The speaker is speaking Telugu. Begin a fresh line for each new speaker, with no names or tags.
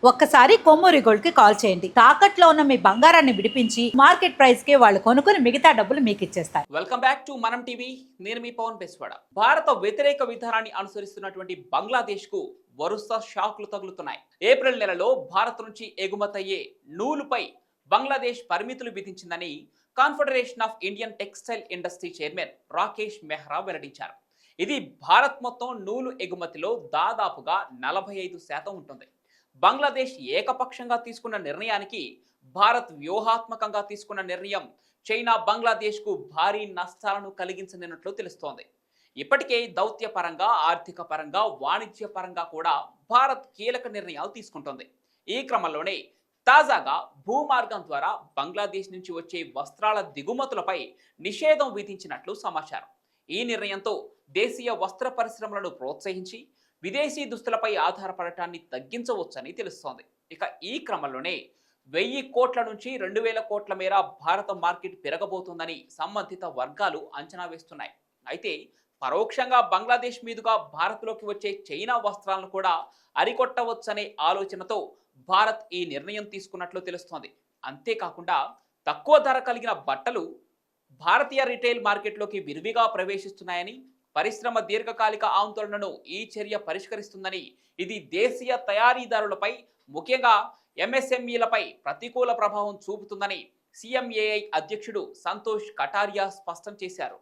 ఒక్కసారి కొమ్మూరి గోల్డ్ కి కాల్ చేయండి. తాకట్లో ఉన్న మీ బంగారాన్ని విడిపించి మార్కెట్ ప్రైస్ కి వాళ్ళు కొనుక్కుని మిగతా డబ్బులు మీకు ఇచ్చేస్తారు.
వెల్కమ్ బ్యాక్ టు మనం టీవీ. నేను మీ పవన్ బెస్వాడ. భారత వ్యతిరేక విధానాన్ని అనుసరిస్తున్నటువంటి బంగ్లాదేశ్ కు వరుస షాక్లు తగులుతున్నాయి. ఏప్రిల్ నెలలో భారత్ నుంచి ఎగుమతయ్యే నూలుపై బంగ్లాదేశ్ పరిమితులు విధించిందని confederation of Indian textile industry chairman Rakesh Mehra వెల్లడించారు. ఇది భారత్ మొత్తం నూలు ఎగుమతిలో దాదాపుగా 45% ఉంటుంది. బంగ్లాదేశ్ ఏకపక్షంగా తీసుకున్న నిర్ణయానికి భారత్ వ్యూహాత్మకంగా తీసుకున్న నిర్ణయం చైనా బంగ్లాదేశ్కు భారీ నష్టాలను కలిగించనున్నట్లు తెలుస్తోంది. ఇప్పటికే దౌత్యపరంగా, ఆర్థిక పరంగా, వాణిజ్య పరంగా కూడా భారత్ కీలక నిర్ణయాలు తీసుకుంటోంది. ఈ క్రమంలోనే తాజాగా భూమార్గం ద్వారా బంగ్లాదేశ్ నుంచి వచ్చే వస్త్రాల దిగుమతులపై నిషేధం విధించినట్లు సమాచారం. ఈ నిర్ణయంతో దేశీయ వస్త్ర పరిశ్రమలను ప్రోత్సహించి విదేశీ దుస్తులపై ఆధారపడటాన్ని తగ్గించవచ్చని తెలుస్తోంది. ఇక ఈ క్రమంలోనే 1000 కోట్ల నుంచి 2000 కోట్ల మేర భారత మార్కెట్ పెరగబోతోందని సంబంధిత వర్గాలు అంచనా వేస్తున్నాయి. అయితే పరోక్షంగా బంగ్లాదేశ్ మీదుగా భారత్లోకి వచ్చే చైనా వస్త్రాలను కూడా అరికొట్టవచ్చనే ఆలోచనతో భారత్ ఈ నిర్ణయం తీసుకున్నట్లు తెలుస్తోంది. అంతేకాకుండా తక్కువ ధర కలిగిన బట్టలు భారతీయ రిటైల్ మార్కెట్లోకి విరివిగా ప్రవేశిస్తున్నాయని, పరిశ్రమ దీర్ఘకాలిక ఆందోళనను ఈ చర్య పరిష్కరిస్తుందని, ఇది దేశీయ తయారీదారులపై ముఖ్యంగా ఎంఎస్ఎంఈలపై ప్రతికూల ప్రభావం చూపుతుందని సిఎంఏఐ అధ్యక్షుడు సంతోష్ కటారియా స్పష్టం చేశారు.